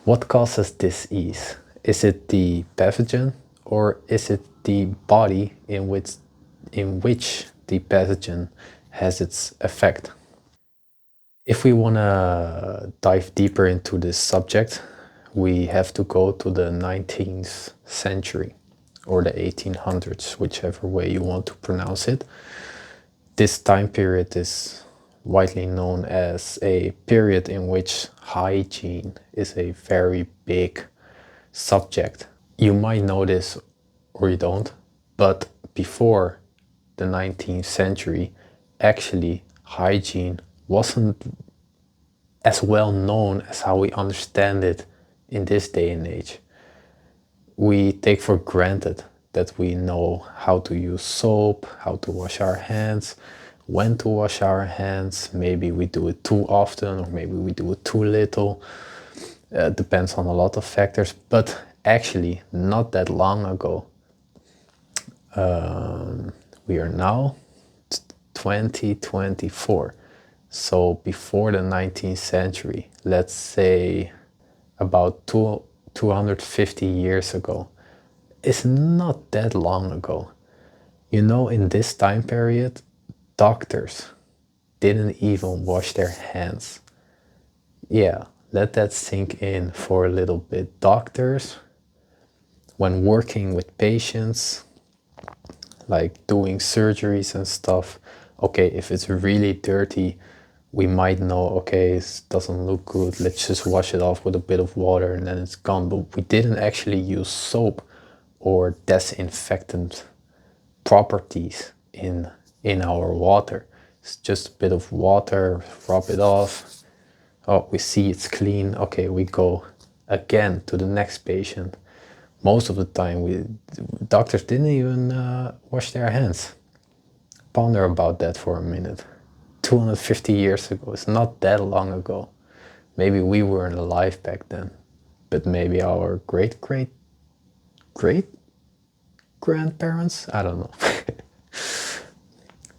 What causes disease? Is it the pathogen or is it the body in which the pathogen has its effect? If we want to dive deeper into this subject, we have to go to the 19th century or the 1800s, whichever way you want to pronounce it. This time period is widely known as a period in which hygiene is a very big subject. You might know this or you don't, but before the 19th century, actually hygiene wasn't as well known as how we understand it in this day and age. We take for granted that we know how to use soap, how to wash our hands, when to wash our hands. Maybe we do it too often or maybe we do it too little. Depends on a lot of factors, but actually not that long ago. We are now 2024. So before the 19th century, let's say about 250 years ago, it's not that long ago. You know, in this time period, doctors didn't even wash their hands. Yeah, let that sink in for a little bit. Doctors, when working with patients, like doing surgeries and stuff, okay, if it's really dirty, we might know, okay, it doesn't look good, let's just wash it off with a bit of water and then it's gone. But we didn't actually use soap or disinfectant properties in our water. It's just a bit of water, rub it off. Oh, we see it's clean. Okay, we go again to the next patient. Most of the time, doctors didn't even wash their hands. Ponder about that for a minute. 250 years ago, it's not that long ago. Maybe we weren't alive back then, but maybe our great grandparents, I don't know.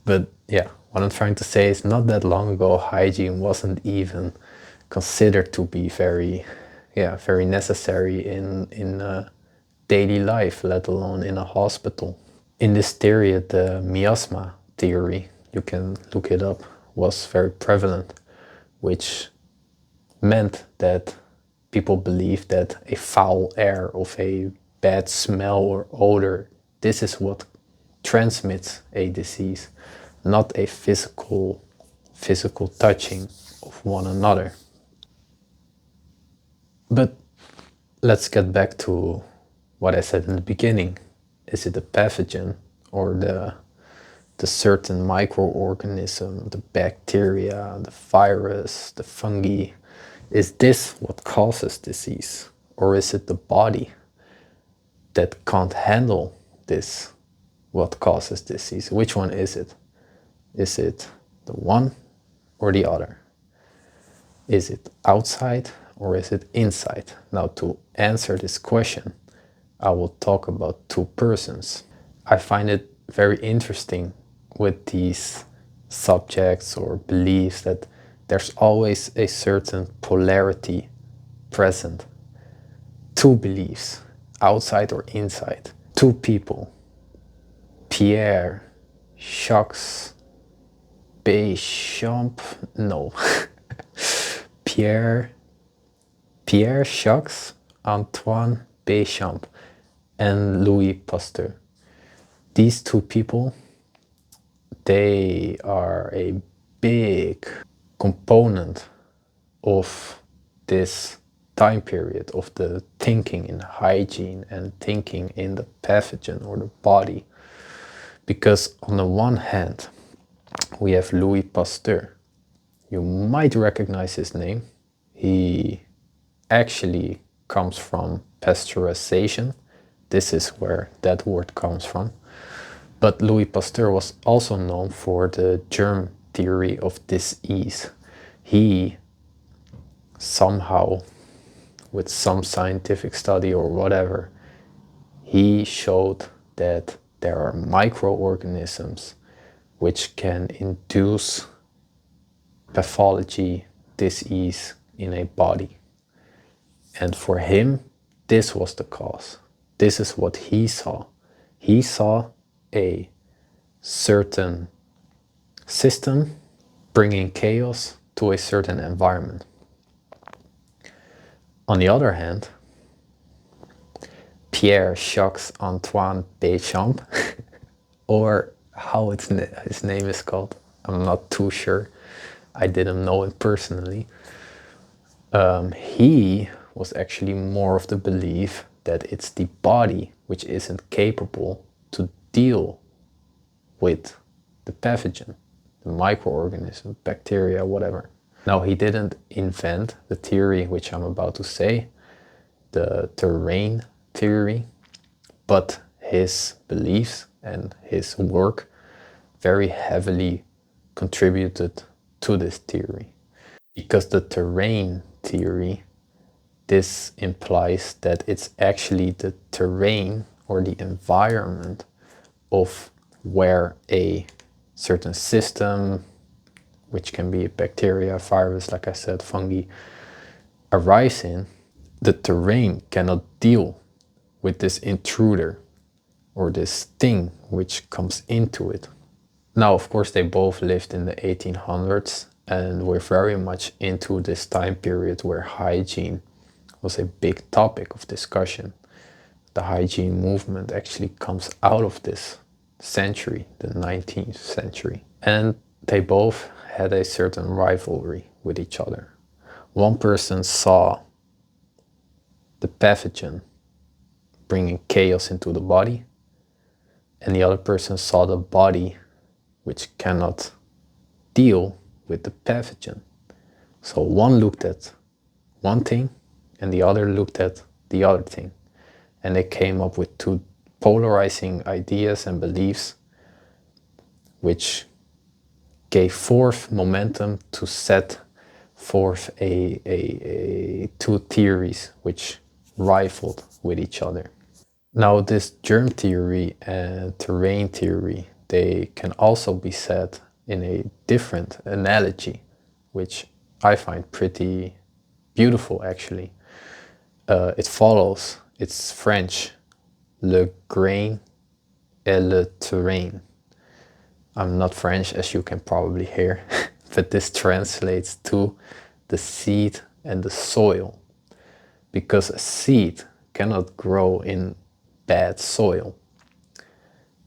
But yeah, what I'm trying to say is not that long ago, hygiene wasn't even considered to be very necessary in daily life, let alone in a hospital. In this theory, the miasma theory, you can look it up, was very prevalent, which meant that people believed that a foul air of a bad smell or odor, this is what transmits a disease, not a physical touching of one another. But let's get back to what I said in the beginning. Is it a pathogen or the certain microorganism, the bacteria, the virus, the fungi? Is this what causes disease? Or is it the body that can't handle this, what causes disease? Which one is it? Is it the one or the other? Is it outside or is it inside? Now, to answer this question, I will talk about two persons. I find it very interesting with these subjects or beliefs that there's always a certain polarity present. Two beliefs, outside or inside. Two people, Pierre Jacques Béchamp, no, Pierre Jacques Antoine Béchamp and Louis Pasteur. These two people, they are a big component of this time period of the thinking in hygiene and thinking in the pathogen or the body. Because on the one hand, we have Louis Pasteur. You might recognize his name. He actually comes from pasteurization. This is where that word comes from. But Louis Pasteur was also known for the germ theory of disease. He somehow, with some scientific study or whatever, he showed that there are microorganisms which can induce pathology, disease in a body. And for him, this was the cause. This is what he saw. He saw a certain system bringing chaos to a certain environment. On the other hand, Pierre Jacques Antoine Béchamp, or how his name is called, I'm not too sure. I didn't know it personally. He was actually more of the belief that it's the body which isn't capable to deal with the pathogen, the microorganism, bacteria, whatever. Now, he didn't invent the theory which I'm about to say, the terrain theory, but his beliefs and his work very heavily contributed to this theory. Because the terrain theory, this implies that it's actually the terrain or the environment of where a certain system, which can be a bacteria, virus, like I said, fungi, arise in. The terrain cannot deal with this intruder or this thing which comes into it. Now, of course, they both lived in the 1800s and were very much into this time period where hygiene was a big topic of discussion. The hygiene movement actually comes out of this century, the 19th century. And they both had a certain rivalry with each other. One person saw the pathogen bringing chaos into the body, and the other person saw the body which cannot deal with the pathogen. So one looked at one thing and the other looked at the other thing. And they came up with two polarizing ideas and beliefs which gave forth momentum to set forth two theories which rivaled with each other. Now, this germ theory and terrain theory, they can also be said in a different analogy, which I find pretty beautiful actually. It follows, it's French, le grain et le terrain. I'm not French, as you can probably hear, but this translates to the seed and the soil, because a seed cannot grow in bad soil,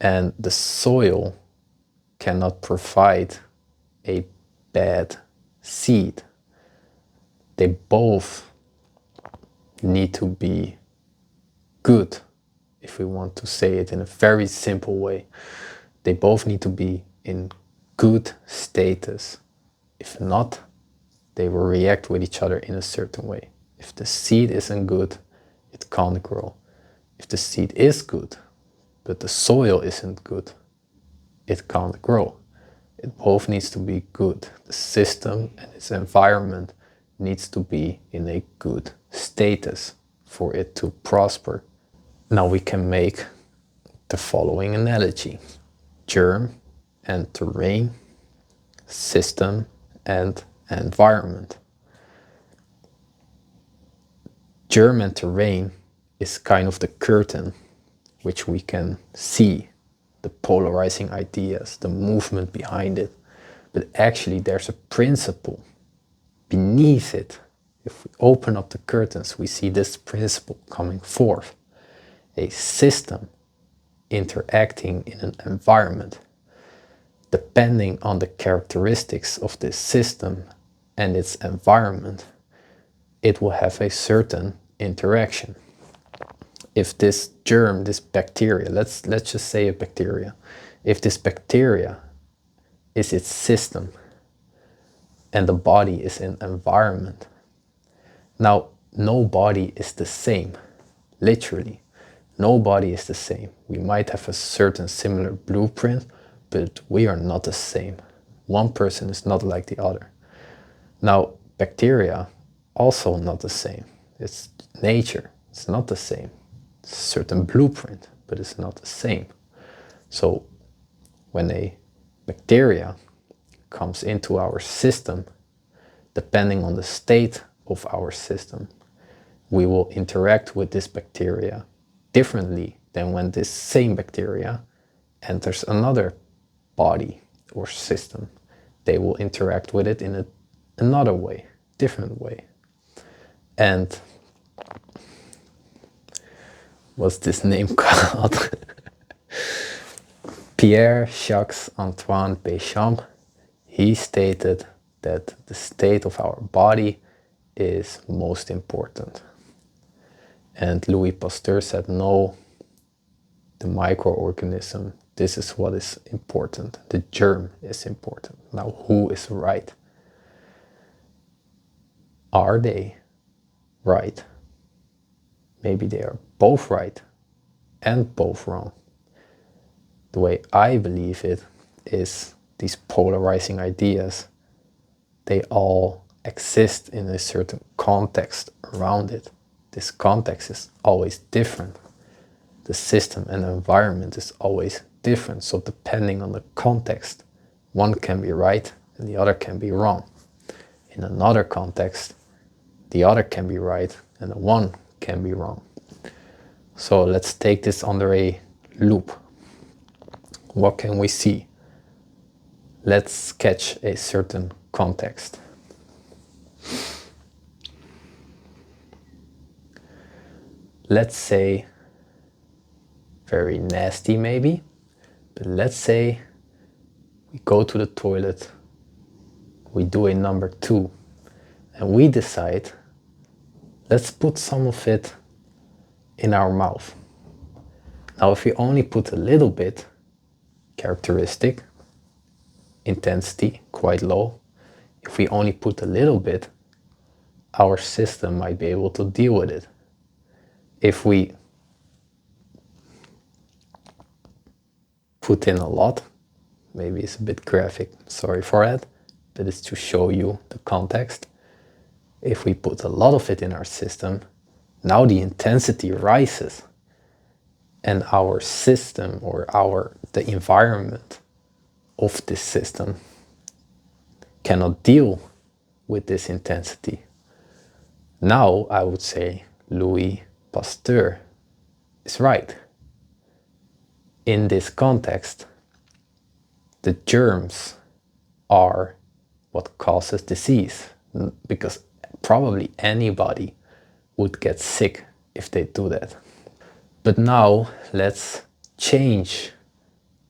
and the soil cannot provide a bad seed. They both need to be good, if we want to say it in a very simple way. They both need to be in good status. If not, they will react with each other in a certain way. If the seed isn't good, it can't grow. If the seed is good, but the soil isn't good, it can't grow. It both needs to be good. The system and its environment needs to be in a good status for it to prosper. Now we can make the following analogy: germ and terrain, system and environment. Germ and terrain is kind of the curtain which we can see, the polarizing ideas, the movement behind it. But actually there's a principle beneath it. If we open up the curtains, we see this principle coming forth. A system interacting in an environment. Depending on the characteristics of this system and its environment, it will have a certain interaction. If this germ, this bacteria, let's just say a bacteria, if this bacteria is its system and the body is an environment, now no body is the same, literally. No body is the same. We might have a certain similar blueprint, but we are not the same. One person is not like the other. Now, bacteria also not the same. It's nature, it's not the same. It's a certain blueprint, but it's not the same. So when a bacteria comes into our system, depending on the state of our system, we will interact with this bacteria differently than when this same bacteria enters another body or system. They will interact with it in another way, different way. And what's this name called? Pierre-Jacques-Antoine Béchamp, he stated that the state of our body is most important. And Louis Pasteur said, no, the microorganism, this is what is important. The germ is important. Now, who is right? Are they right? Maybe they are both right and both wrong. The way I believe it is these polarizing ideas, they all exist in a certain context around it. This context is always different. The system and the environment is always different. So depending on the context, one can be right and the other can be wrong. In another context, the other can be right and the one can be wrong. So let's take this under a loop. What can we see? Let's sketch a certain context. Let's say, very nasty maybe, but let's say we go to the toilet, we do a number 2, and we decide, let's put some of it in our mouth. Now, if we only put a little bit, characteristic, intensity, quite low. If we only put a little bit, our system might be able to deal with it. If we put in a lot, maybe it's a bit graphic, sorry for that, but it's to show you the context. If we put a lot of it in our system, now the intensity rises and our system or the environment of this system cannot deal with this intensity. Now I would say Louis Pasteur is right. In this context, the germs are what causes disease, because probably anybody would get sick if they do that. But now let's change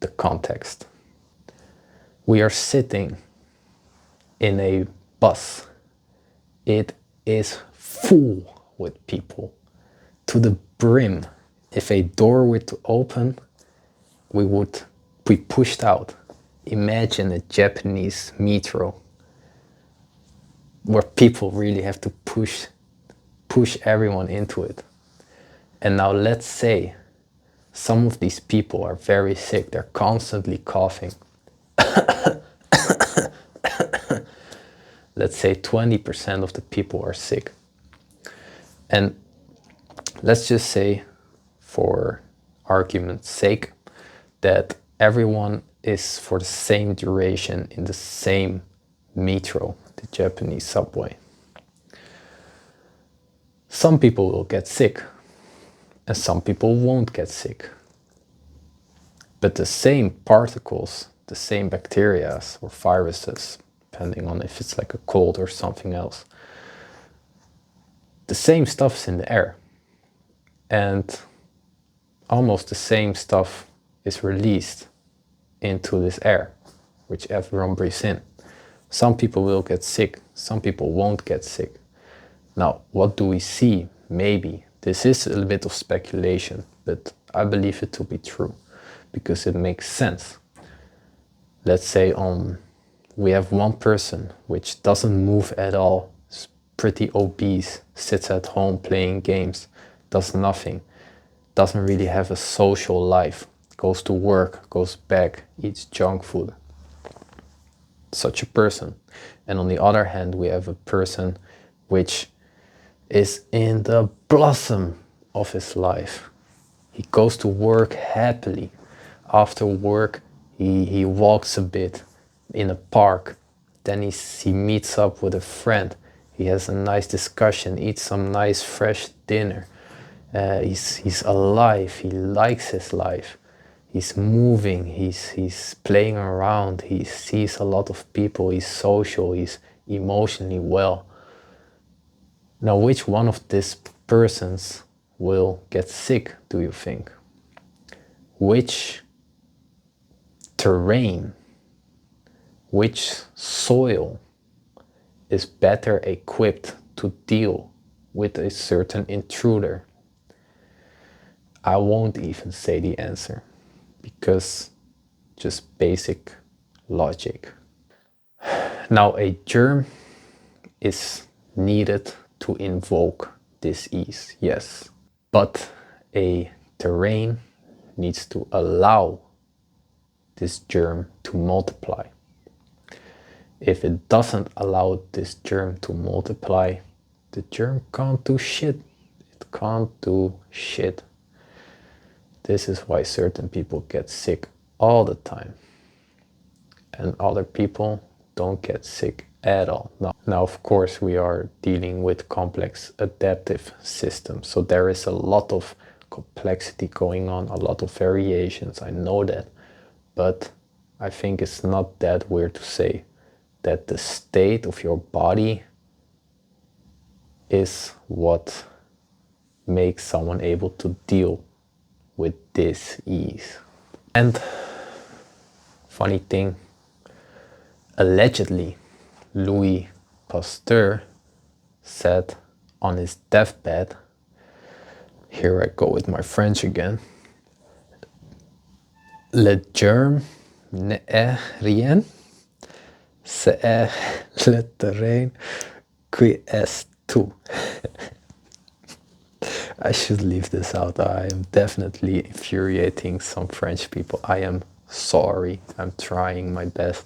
the context. We are sitting in a bus. It is full with people to the brim. If a door were to open, we would be pushed out. Imagine a Japanese metro where people really have to push everyone into it. And now let's say some of these people are very sick. They're constantly coughing. Let's say 20% of the people are sick. And let's just say, for argument's sake, that everyone is for the same duration in the same metro, the Japanese subway. Some people will get sick and some people won't get sick. But the same particles, the same bacteria or viruses, depending on if it's like a cold or something else, the same stuff's in the air. And almost the same stuff is released into this air, which everyone breathes in. Some people will get sick, some people won't get sick. Now, what do we see? Maybe, this is a little bit of speculation, but I believe it to be true, because it makes sense. Let's say we have one person which doesn't move at all, is pretty obese, sits at home playing games, does nothing, doesn't really have a social life, goes to work, goes back, eats junk food. Such a person. And on the other hand, we have a person which is in the blossom of his life. He goes to work happily. After work, he walks a bit in a park. Then he meets up with a friend. he has a nice discussion, eats some nice fresh dinner. He's alive, he likes his life, he's moving, he's playing around, he sees a lot of people, he's social, he's emotionally well. Now, which one of these persons will get sick, do you think? Which terrain, which soil is better equipped to deal with a certain intruder? I won't even say the answer, because just basic logic. Now, a germ is needed to invoke disease, yes, but a terrain needs to allow this germ to multiply. If it doesn't allow this germ to multiply, the germ can't do shit. It can't do shit. This is why certain people get sick all the time and other people don't get sick at all. Now, of course, we are dealing with complex adaptive systems, so there is a lot of complexity going on, a lot of variations, I know that, but I think it's not that weird to say that the state of your body is what makes someone able to deal with this ease. And funny thing, allegedly Louis Pasteur said on his deathbed, here I go with my French again, le germe n'est rien, c'est le terrain qui est tout. I should leave this out. I am definitely infuriating some French people. I am sorry. I'm trying my best.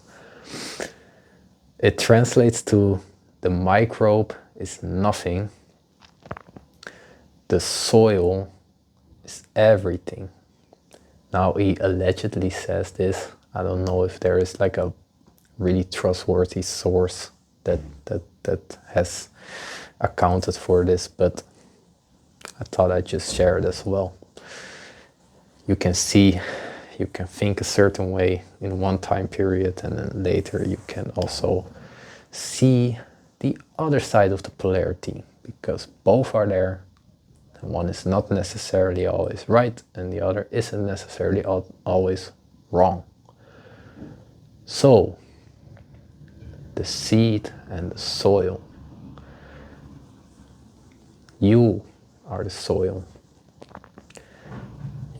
It translates to the microbe is nothing. The soil is everything. Now, he allegedly says this. I don't know if there is like a really trustworthy source that has accounted for this, but I thought I'd just share it as well. You can see, you can think a certain way in one time period, and then later you can also see the other side of the polarity, because both are there. And one is not necessarily always right, and the other isn't necessarily always wrong. So, the seed and the soil. You are the soil.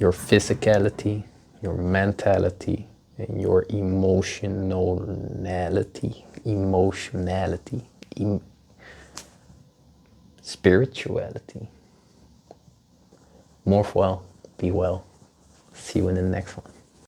Your physicality, your mentality, and your emotionality, spirituality. Morph well, be well. See you in the next one.